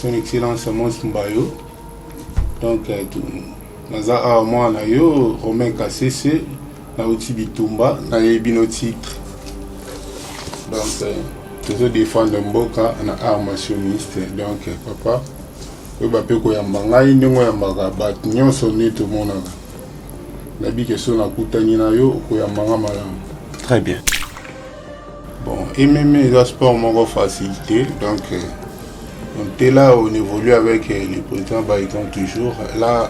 Son Excellence Mons Mbayo. Donc, naza moi na yo Romain Kassese na Oti Bitumba na Ebino titre. Donc, toujours défendre Mboka na art mationniste. Donc, papa, we bape ko yambanga ndingo yambaka bat nyonso neto monaka. Nabi que son akutani na yo ko yambanga malamu. Très bien. Bon, et même les sports m'ont facilité, donc on était là, on évolue avec les présidents Baïton toujours. Là,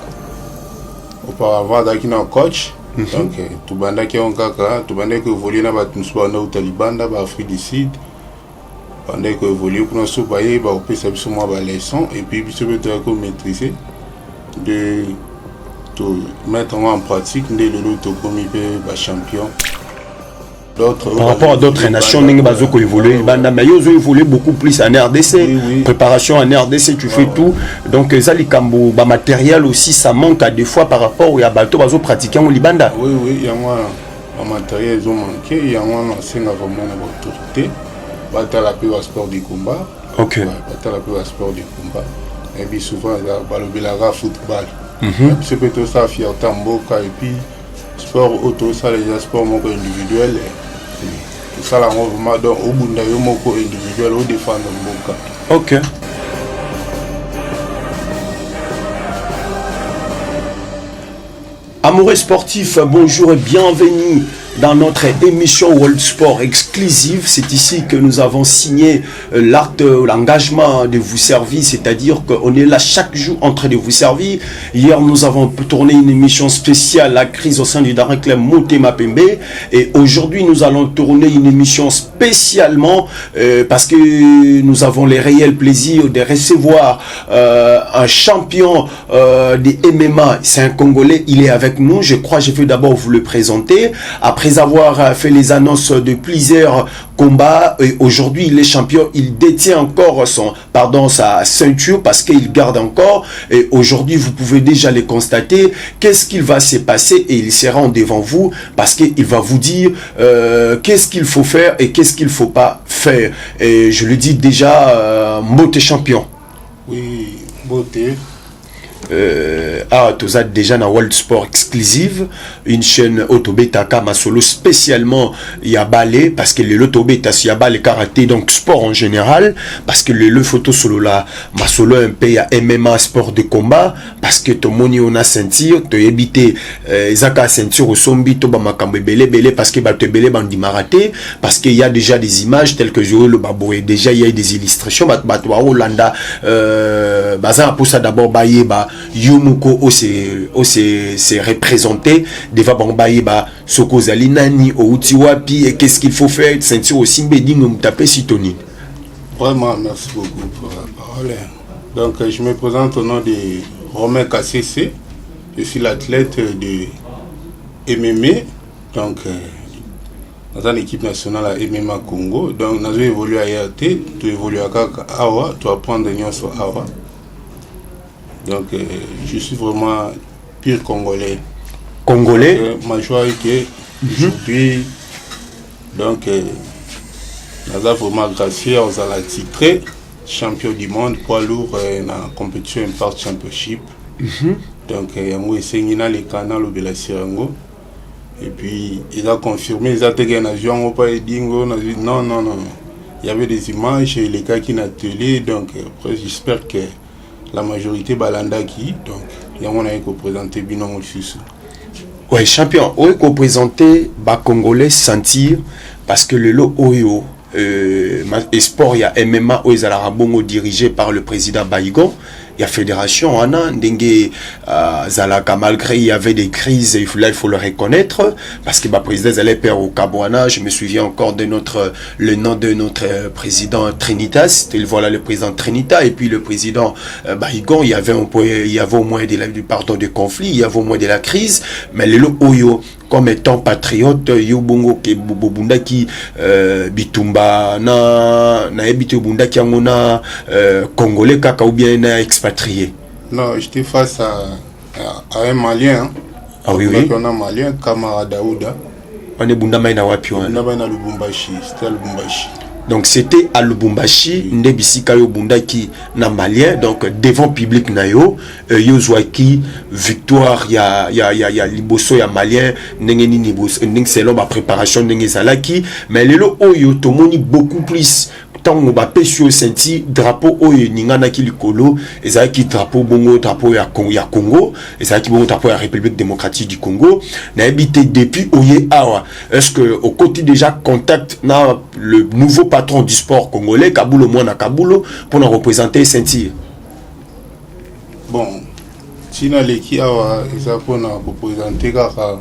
auparavant, il y a un coach, donc tout le monde qui est en caca, tout le monde qui évolue dans le sport au Taliban, dans l'Afrique du Sud. Pendant qu'on évolue, pour nous soubailler, on peut s'absolument la leçon, et puis on peut maîtriser, de mettre en pratique, de l'autonomie champion. Par rapport à d'autres nations, Bazo évolué, mais ils ont évolué beaucoup plus en RDC. Oui. Préparation en RDC, tu fais tout. Donc, Zalikambo, matériel aussi, ça manque à des fois par rapport à Bato Bazo pratiquant au Libanda. Oui, il y a un matériel, ils ont manqué. Il y a un ancien vraiment autorité. Bata la plus sport du combat. Ok. Bata la plus sport du combat. Et puis souvent, il y a le football. C'est plutôt ça, fierté Mboka. Et puis, sport auto, ça, les sports individuels. Ça là on va donc au bout d'un moko individuel au défendre Mboka. Ok. Amoureux sportifs, bonjour et bienvenue dans notre émission World Sport exclusive. C'est ici que nous avons signé l'acte, l'engagement de vous servir, c'est-à-dire qu'on est là chaque jour en train de vous servir. Hier, nous avons tourné une émission spéciale, la crise au sein du Daring Club Motema Pembe. Et aujourd'hui, nous allons tourner une émission spécialement parce que nous avons le réel plaisir de recevoir un champion des MMA. C'est un Congolais, il est avec nous. Je crois, je vais d'abord vous le présenter. Après avoir fait les annonces de plusieurs combats, et aujourd'hui il est champion, il détient encore sa ceinture parce qu'il garde encore, et aujourd'hui vous pouvez déjà le constater. Qu'est-ce qu'il va se passer, et il sera en devant vous parce qu'il va vous dire qu'est-ce qu'il faut faire et qu'est-ce qu'il ne faut pas faire. Et je le dis déjà, Mbote champion. Oui, Mbote. Tu as déjà dans World Sport exclusive une chaîne Otobetaka Masolo spécialement Yabale parce que le Otobeta si Yabale karaté donc sport en général parce que le photo solo là Masolo un peu ya MMA sport de combat parce que to moni on a ceinture to éviter zaka ceinture au sombi to ba makambe belé parce que ba te belé bandi maraté parce qu'il y a déjà des images telles que Joël le babo et déjà il y a des illustrations ba Hollanda baza pour ça d'abord baye ba Yumuko c'est représenté devant Bambaye ba Sokozali nani o utiwapi et qu'est-ce qu'il faut faire ceinture aussi mbeding me taper Sitoni. Vraiment merci beaucoup pour la parole. Donc je me présente au nom de Romain Kassese. Je suis l'athlète de MMA donc dans l'équipe nationale à MMA Congo. Donc nous avons évolué à IRT, tu évolues à Awa, tu vas prendre des sur Awa. Donc, je suis vraiment pur Congolais. Congolais. Ma joie est que aujourd'hui, donc, nous avons vraiment gracié aux la titré champion du monde poids lourd dans la compétition Impact Championship. Donc, il y a les canaux de la Sirango. Et puis, ils ont confirmé, ils ont été en avion, non. Il y avait des images et les gars qui n'ont télé. Donc, après, j'espère que la majorité balanda qui donc il y a mon avis présenté binom aussi. Oui, champion, on est présenté ba Congolais sentir parce que le lot Oyo sport il y a MMA aux Alarabongo dirigé par le président Baïgon. Il y a fédération Anna Ndengue Zalaka malgré il y avait des crises il faut le reconnaître parce que le président allait perdre au Cabouana. Je me souviens encore de le nom de notre président Trinitas, voilà le président Trinita et puis le président Baïgon. Il y avait au moins de conflits, il y avait au moins de la crise, mais le Oyo comme étant patriote Yobongo ke Bobunda qui Bitumba na ebité Bunda qui angona congolais kaka ou bien na expatrié. Non, j'étais face à un Malien. Ah oui. On a un Malien, Kamara Daouda. On est Bunda maina wapi on a na Lubumbashi, c'était Lubumbashi. Donc c'était à Lubumbashi, Ndebisika yo bundaki na malien, donc devant public na yo, yo zwaki victoire ya liboso ya malien, ndenge ni liboso, ndenge selon ba préparation ndenge zalaki, mais lelo oyo tomoni beaucoup plus tant ba pesio senti drapeau oyo ningana ki likolo, ezaki drapeau bongo drapeau ya Congo, ezaki bongo drapeau ya République démocratique du Congo, na habité depuis oye awa. Est-ce que au côté déjà contact na le nouveau patron du sport congolais Kabulo Mwana Kabulo pour nous représenter Senti? Bon, tina leki awa eza pour nous représenter kaka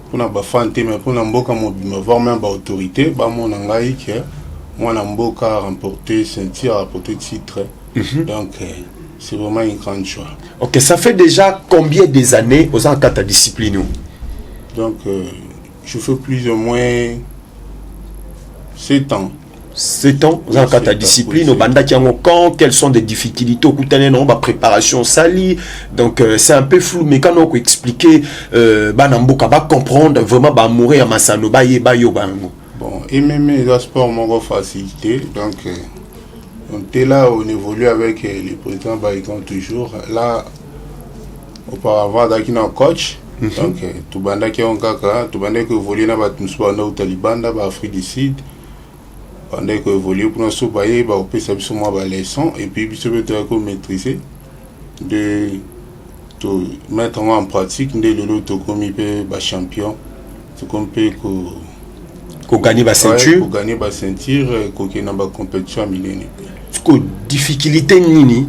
pour na ba fante mais pour na mboka mobima voir même ba autorité ba mona ngai ke Mwana Mboka a remporté Senti, a remporté titre. Donc c'est vraiment une grande joie. Ok, ça fait déjà combien des années aux encadres ta discipline? Donc je fais plus ou moins 7 ans. 7 ans aux encadres ta discipline, au banda qui quand quelles sont des difficultés au coutane non, préparation sali. Donc c'est un peu flou, mais quand on peut expliquer, Mboka va comprendre vraiment ba mourir à Masano, ba yo bango. Bon, MMA est un sport mon facilité, donc on était là, on évolue avec les présidents Baïkan toujours. Là, auparavant, il y a un coach, donc tout le monde qui est en kaka, tout le monde qui évolue dans le sport au Taliban, dans l'Afrique du Sud, pendant qu'on évolue pour nous soubailler, on peut savoir les leçons et puis on peut maîtriser, de mettre en pratique, de l'autre comme il peut champion, c'est comme peut qu'on gagne la ceinture, pour gagner la ceinture, qu'on ait une compétition millénaire. Est-ce que difficulté nini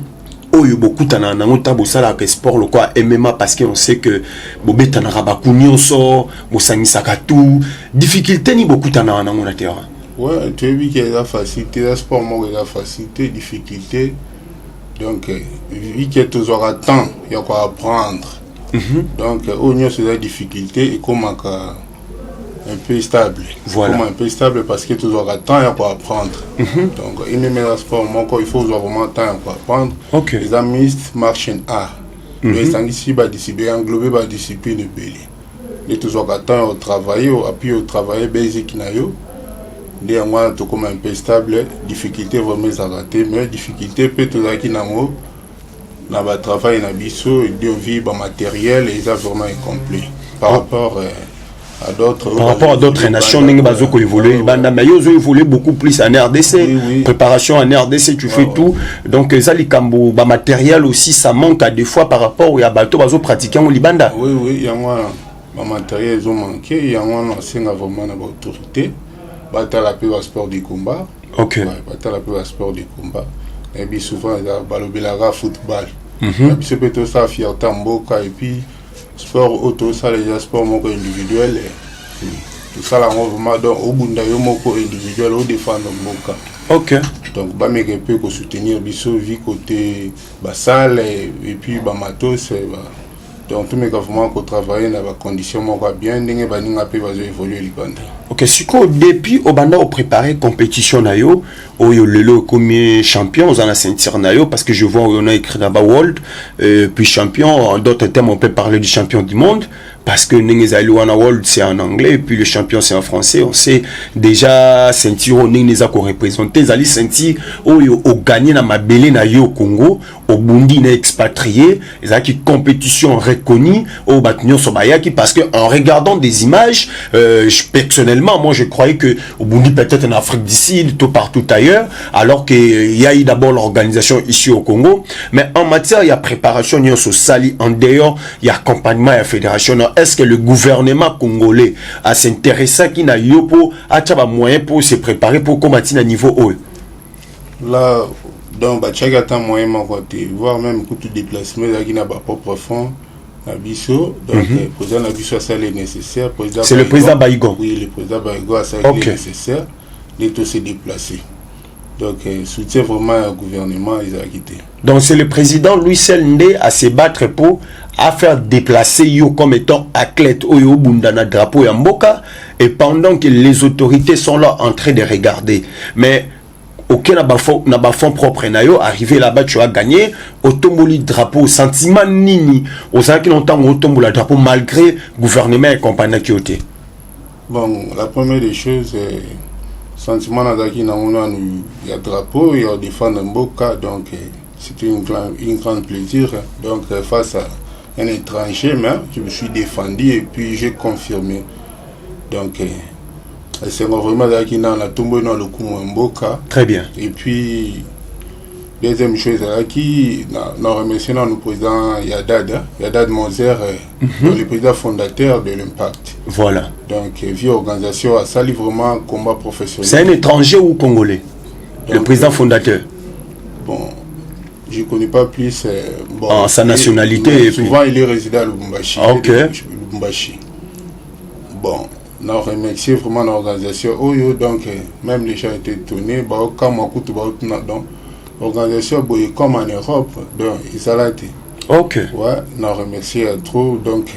oyo beaucoup tana na ngota bosala ke sport le quoi MMA parce qu'on sait que bobeta na rabaku nyonso bosangisa ka tout difficulté ni beaucoup tana na ngona terrain. Ouais, tu as vu qu'il y a la facilité, le sport moi il y a la facilité, difficulté. Donc vu qu'il y a toujours un temps, il y a quoi apprendre. Donc au niveau c'est la difficulté et comment un peu stable. Voilà. Comment un peu stable parce que toujours à temps et pour apprendre. Donc, il me met le sport, il faut vraiment temps pour apprendre. Okay. Les amis marchent en art. Les amis ici, discipline, englober la discipline de belé. Et toujours à temps au travail, puis au travail basic na yo. Des moi tout comme un peu stable, difficulté vraiment à rater, mais difficulté peut tout qui na mo. Na ba travail na biso, de vie matériel et ça vraiment incomplet par rapport à d'autres. Par rapport à d'autres nations, qui évoluent, mais ils ont évolué beaucoup plus en RDC. Oui. Préparation en RDC, tu fais tout. Donc, ça, les cambo, matériel aussi, ça manque à des fois par rapport à Bato, ils ont pratiqué au Libanda. Oui, il y a moi, matériel, ils ont manqué. Il y a moi, on vraiment l'autorité. Bata la paix au sport du combat. Ok. Bata la paix au sport du combat. Et puis souvent, il y a balobelaga football. Et puis c'est plutôt ça, fierté en boca. Et puis, sport auto ça les sports moko individuel tout ça là on vraiment donc au bunda yo moko individuel au défendre mboka. OK. Donc ba meke peut ko soutenir biso vie côté ba salle et puis ba matos donc tout mes vraiment ko travailler dans ba conditions moko bien ndenge ba ninga pe ba évoluer libanda. OK, siko depuis au banda au préparer compétition na yo oyo lelo comme champion dans la ceinture na yo parce que je vois on a écrit là-bas world puis champion en d'autres termes on peut parler du champion du monde parce que Nengezailuana World c'est en anglais et puis le champion c'est en français. On sait déjà ceinture Nengeza ko représenter Zali ceinture oyo au gagner na mabele na yo Congo au Burundi na expatrié ezaki compétition reconnue au Batnyon Sobayaki parce que en regardant des images personnellement moi je croyais que au Burundi peut-être en Afrique du Sud tout partout ailleurs alors qu'il y a eu d'abord l'organisation ici au Congo mais en matière il y a préparation il y a sali en dehors il y a accompagnement et fédération. Est-ce que le gouvernement congolais a s'intéressé qui n'a eu pour avoir moyen pour se préparer pour combattre à niveau haut? Là, donc, chaque temps moyen mon côté, voire même coup de déplacement qui n'a pas propre fond, Nabiso, donc le président Nabiso ça les nécessaire. C'est le président Baïgon. Oui, le président Baïgon a ça les nécessaire de tout se déplacer. Donc, soutien vraiment au gouvernement, ils ont quitté. Donc, c'est le président Louis Selnde à se battre pour à faire déplacer yo comme étant athlète au Bundana drapeau Yamboka et pendant que les autorités sont là en train de regarder. Mais aucun n'a pas fond propre nayo arrivé là-bas tu as gagné automboli drapeau sentiment nini aux gens qui longtemps autombola drapeau malgré gouvernement et compagnie qui ont été. Bon, la première des choses sentiment nazaki na mona il y a drapeau il y a défendre Mboka donc c'était une grande plaisir donc face à un étranger mais je me suis défendu et puis j'ai confirmé donc c'est vraiment nazaki na tombeau dans le coup Mboka. Très bien. Et puis deuxième chose qui nous remercions le président Yadad Moser, le président fondateur de l'Impact. Voilà. Donc, via organisation, ça livre vraiment un combat professionnel. C'est un étranger ou congolais? Donc, le président fondateur? Bon, je ne connais pas plus. Bon, sa nationalité. Souvent, il est résident à Lubumbashi. Ok. Lubumbashi. Bon, nous remercions vraiment l'organisation. Donc, même les gens étaient étonnés. Donc, l'organisation comme en Europe, donc ils ont été. Ok. Ouais, nous remercions trop, donc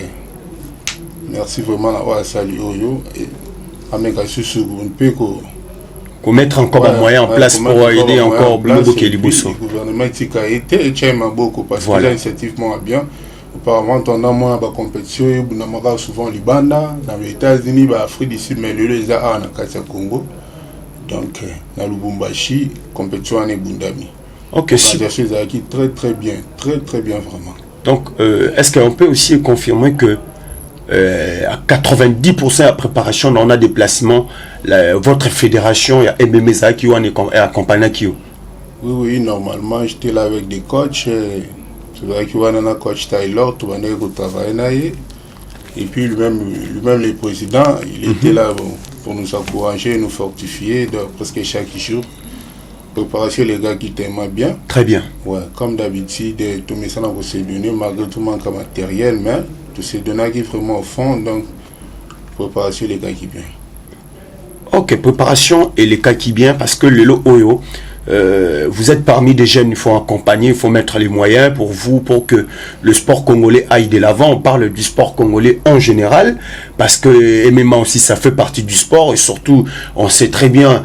merci vraiment à saluer Oyo et à mettre encore un moyen en place pour aider encore le gouvernement qui a été beaucoup parce que l'initiative bien. Auparavant, on a moins de compétition, on a souvent Libanda, dans les États-Unis, l'Afrique du Sud, mais les en Congo. Donc, dans Lubumbashi, compétition en Bundami. Ok, super. Très très bien, très bien vraiment. Donc, est-ce qu'on peut aussi confirmer que à 90% de préparation, on a des placements, votre fédération, il y a MMSA qui est accompagné qui? Oui, normalement, j'étais là avec des coachs. C'est vrai qu'il y a un coach Taylor, tout le monde travaille. Et puis lui-même le président, il était là pour nous encourager, nous fortifier presque chaque jour. Préparation les gars qui t'aiment bien. Très bien. Ouais, comme d'habitude, tout le monde s'est donné, malgré tout manque matériel, mais tout s'est donné qui vraiment au fond, donc préparation les gars qui bien. Ok, préparation et les cas qui bien, parce que le Oyo, vous êtes parmi des jeunes, il faut accompagner, il faut mettre les moyens pour vous, pour que le sport congolais aille de l'avant. On parle du sport congolais en général, parce que MMA aussi, ça fait partie du sport, et surtout, on sait très bien,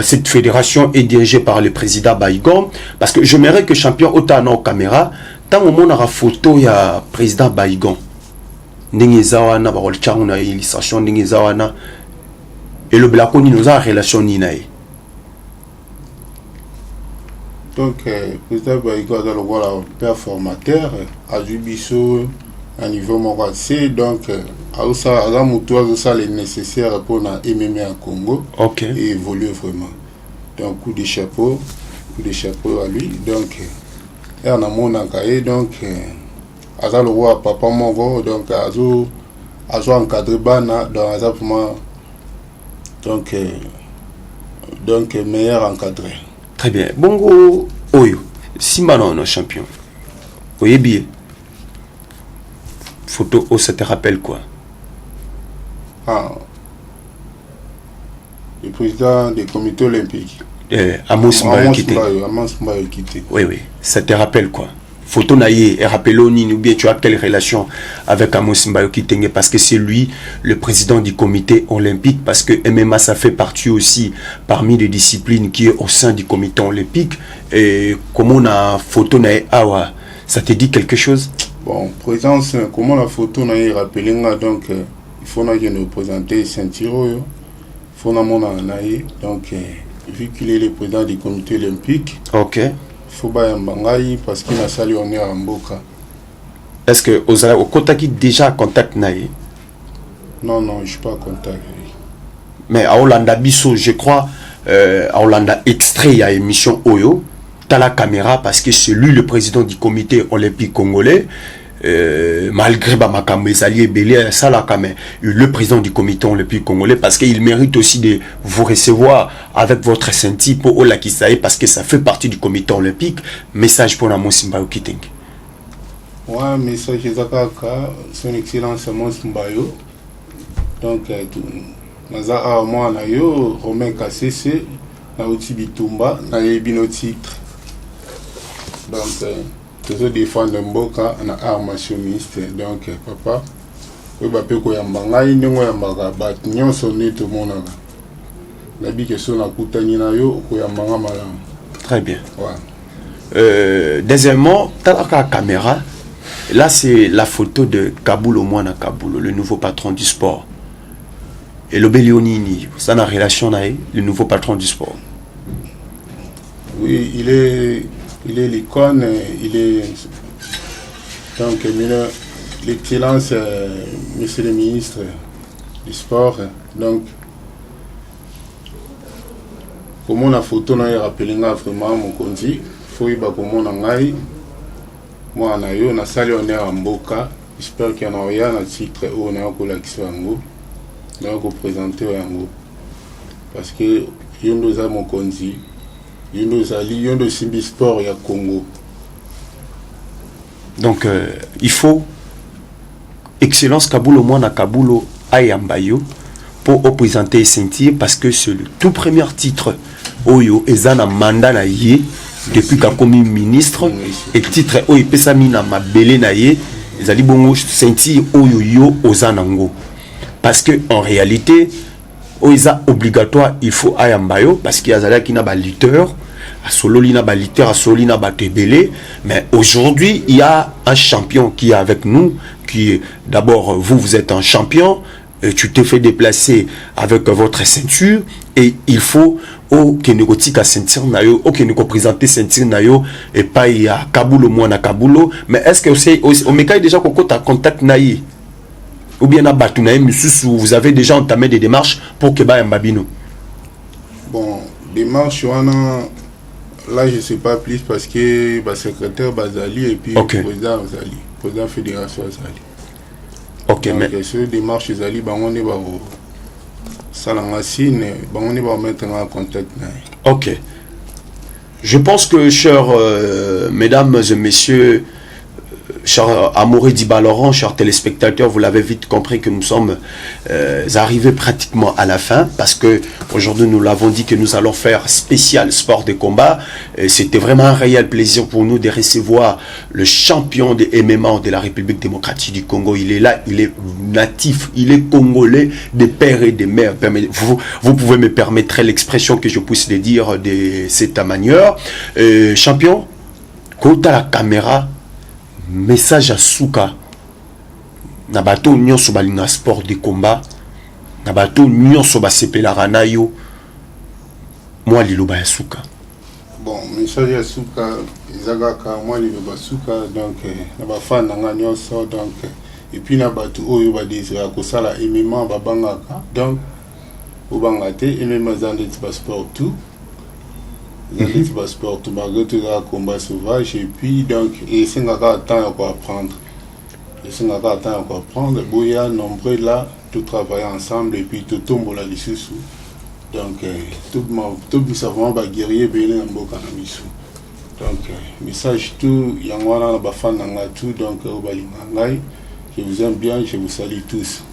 cette fédération est dirigée par le président Baïgon, parce que j'aimerais que champion Otana caméra, tant au monde a photo, il y a président Baïgon. N'engezawana, barol changuna, illustration, n'engezawana, et le Blaconi nous a en relation ninae. Donc, le président Baïgo a le père formateur, à Jubiso, à niveau morassé, donc, à ça, les nécessaires pour la MMA en Congo, et évoluer vraiment. Donc, coup de chapeau à lui. Donc, et en amont, donc, à ça, le roi, papa Mongo, donc, à ça, encadré Bana, dans un donc, meilleur encadré. Très bien. Bongo Oyo, Simbano, nos champions. Oyebi. Photo, ça te rappelle quoi? Le président du comité olympique. Amos Mbaye quitté. Oui. Ça te rappelle quoi? Photo naïe et rappelons-nous bien tu as quelle relation avec Amos Mbaye Kitenge parce que c'est lui le président du comité olympique parce que MMA ça fait partie aussi parmi les disciplines qui est au sein du comité olympique et comment on a photo naïe awa ça te dit quelque chose? Bon présence comment la photo naïe rappelons donc il faut nous présenter Saint-Tiro il faut nous naïe donc vu qu'il est le président du comité olympique. Ok. Parce qu'il a salué on est à Mboka. Est-ce que vous avez au contact déjà contact naïe? Non, je ne suis pas en contact. Mais à Hollanda Bisso, je crois, à Hollanda extrait, il y a émission Oyo, tu as la caméra parce que c'est lui le président du comité olympique congolais. Malgré Makamezali et Belé, ça là quand même, le président du comité olympique congolais, parce qu'il mérite aussi de vous recevoir avec votre senti pour Olakisaï, parce que ça fait partie du comité olympique. Message pour Amos Mbaye Kitenge. Ouais, message de Zakaka, son excellence Amos Mbaye. Donc, Naza Armand Nayo, Romain Kassese, Naouti Bitumba, Naïbino titre. Donc, toujours défendre Mboka en armationniste donc papa oui bah peut quoi yambanga indongo yambanga bat nyonso ne tout monde la bi que son na kutani na yo ko yambanga malam. Très bien. Ouais. Deuxièmement, t'as la caméra. Là c'est la photo de Kaboul au moins à Kaboul, le nouveau patron du sport. et l'Obélionini, ça n'a relation avec le nouveau patron du sport. Oui, il est l'icône, il est donc l'excellence, monsieur le ministre du sport. Donc, comme on a photo, on a rappelé vraiment mon conti, il faut y avoir comme on a eu, moi on a salé on est en Boka, j'espère qu'il y en a rien à titre où on a encore l'action en gros, on a encore présenté en gros, parce que il nous a mon conti. Il nous a lié de Simbi Sport et à Congo. Donc, il faut Excellence Kabulo Mwana Kabulo Ayambayo pour présenter et sentir parce que c'est le tout premier titre Oyo Ezana Manda na ye depuis qu'a commis ministre et titre Oyo Pesamina Mabele na ye ezali bongo sentir Oyo yo Ozanango parce que en réalité Oisa obligatoire, il faut Ayambayo parce qu'il y a qui n'a pas lutteur, à Sololi n'a pas lutteur, à Sololi n'a pas tébélé. Mais aujourd'hui, il y a un champion qui est avec nous, qui est d'abord vous êtes un champion, et tu t'es fait déplacer avec votre ceinture et il faut que nous à ceinture nayo, que nous présenter ceinture nayo et pas il y a Kabulo Mwana Kabulo. Mais est-ce que c'est au mécaï déjà qu'on a contact naïe? Ou bien à Batounaï, vous avez déjà entamé des démarches pour que Mbabino? Bon, démarches, là je ne sais pas plus parce que le secrétaire Bazali et puis le président Bazali, le président de la fédération Bazali. Ok, donc, mais. Ces démarches, Bazali, on est on est mettre en contact. Ok. Je pense que, chers mesdames et messieurs, chers Amaury Diba Laurent, chers téléspectateurs, vous l'avez vite compris que nous sommes arrivés pratiquement à la fin parce que aujourd'hui nous l'avons dit que nous allons faire spécial sport de combat. C'était vraiment un réel plaisir pour nous de recevoir le champion de MMA de la République démocratique du Congo. Il est là, il est natif, il est congolais des pères et des mères. Vous pouvez me permettre l'expression que je puisse le dire de cette manière. Champion, quand à la caméra, message à Souka na bato nyonso balinga sport de combat na bato nyonso basepelaka na yo moi liloba ya Souka. Bon, message à Souka ezakaka moi liloba Souka donc na ba fan nga nyonso donc et puis na bato oyo ba désira ko sala MMA babangaka donc obanga te MMA zande ba sport tout. Zandeti sport tout malgré tout le combat sauvage et puis donc et c'est un temps à quoi apprendre. Et c'est un temps à quoi apprendre. Boya nombreux là tout travailler ensemble et puis tout tombe là dessus. Donc tout nous savons ba guerrier belé mboka na misu. Donc message tout yangwana na ba fan nga tout donc obalinga je vous aime bien, je vous salue tous.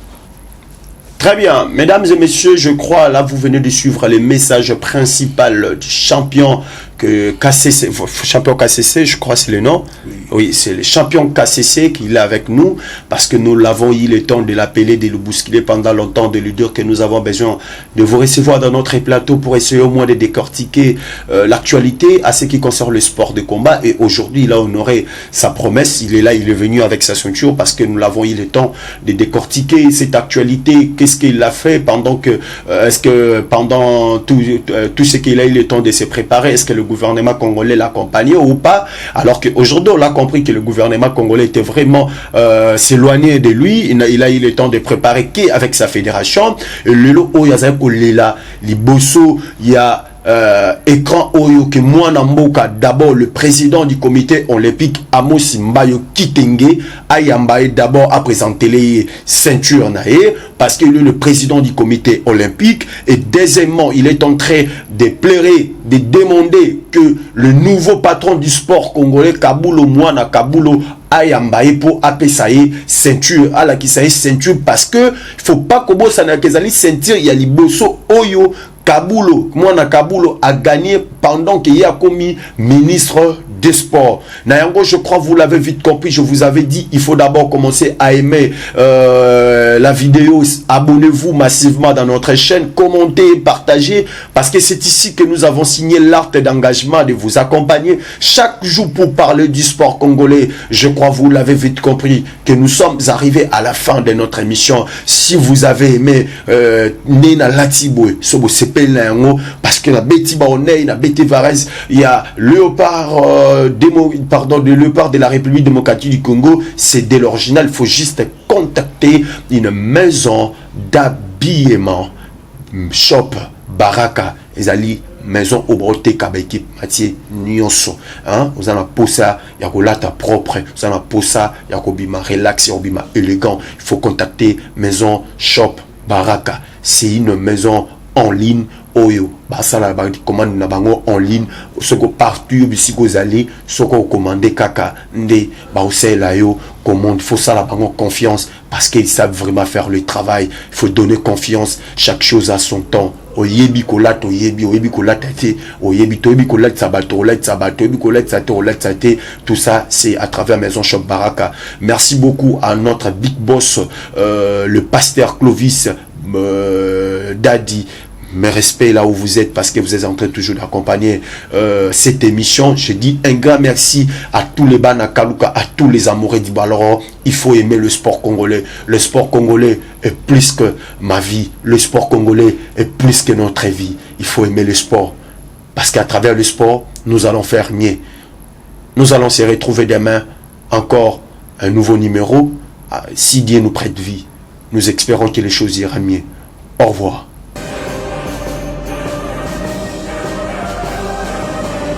Très bien, mesdames et messieurs, je crois, là vous venez de suivre les messages principaux du champion KCC, champion KCC, je crois c'est le nom. Oui, c'est le champion KCC qui est avec nous parce que nous l'avons eu le temps de l'appeler, de le bousculer pendant longtemps, de lui dire que nous avons besoin de vous recevoir dans notre plateau pour essayer au moins de décortiquer l'actualité à ce qui concerne le sport de combat. Et aujourd'hui, il a honoré sa promesse. Il est là, il est venu avec sa ceinture parce que nous l'avons eu le temps de décortiquer cette actualité. Qu'est-ce qu'il a fait pendant que, est-ce que pendant tout ce qu'il a eu le temps de se préparer, est-ce que le gouvernement congolais l'accompagnait ou pas? Alors qu'aujourd'hui, on l'a compris que le gouvernement congolais était vraiment s'éloigné de lui. Il a eu le temps de préparer qu'avec sa fédération. Et il y a écran oyo que moi namboka d'abord le président du comité olympique Amos Mbayo Kitenge Ayambaye d'abord a présenté les ceintures naé parce qu'il est le président du comité olympique et deuxièmement il est en train de pleurer, de demander que le nouveau patron du sport congolais Kabulo Mwana Kabulo Ayambaye pour appeler ceinture à la qui ceinture parce que il faut pas que ça n'a que ceinture il y a liboso oyo Kabulo, Mwana Kabulo a gagné pendant qu'il y a commis ministre des sports. Nayango, je crois vous l'avez vite compris, je vous avais dit, il faut d'abord commencer à aimer la vidéo, abonnez-vous massivement dans notre chaîne, commentez, partagez, parce que c'est ici que nous avons signé l'acte d'engagement de vous accompagner chaque jour pour parler du sport congolais. Je crois vous l'avez vite compris que nous sommes arrivés à la fin de notre émission. Si vous avez aimé Nina Latiboué, parce que la Betty Baonei, la Betty Varese, il y a Léopard, le Léopard de la République démocratique du Congo, c'est de l'original. Il faut juste contacter une maison d'habillement, shop, baraka, ezali maison obroté kabeki Mathieu Nyonso, hein, vous en avez pour ça, il y a kolata propre, vous en avez pour ça, il y a kobima relax, obima élégant. Il faut contacter maison shop baraka. C'est une maison en ligne. Oyo, basala ba commande na bango en ligne, soko partout bisiko zali, soko commander kaka nde ba osela yo commande. Faut ça la bango confiance parce qu'ils savent vraiment faire le travail. Il faut donner confiance, chaque chose a son temps. Oyebi kolat oyebi kolat te oyebi to oyebi kolat sabato olat sabato oyebi kolat sate olat sate. Tout ça c'est à travers Maison Shop Baraka. Merci beaucoup à notre big boss le pasteur Clovis Daddy. Mes respects là où vous êtes parce que vous êtes en train toujours d'accompagner cette émission. Je dis un grand merci à tous les Banakaluka, à tous les amoureux du ballon. Il faut aimer le sport congolais. Le sport congolais est plus que ma vie. Le sport congolais est plus que notre vie. Il faut aimer le sport parce qu'à travers le sport, nous allons faire mieux. Nous allons se retrouver demain encore un nouveau numéro. Si Dieu nous prête vie, nous espérons que les choses iront mieux. Au revoir.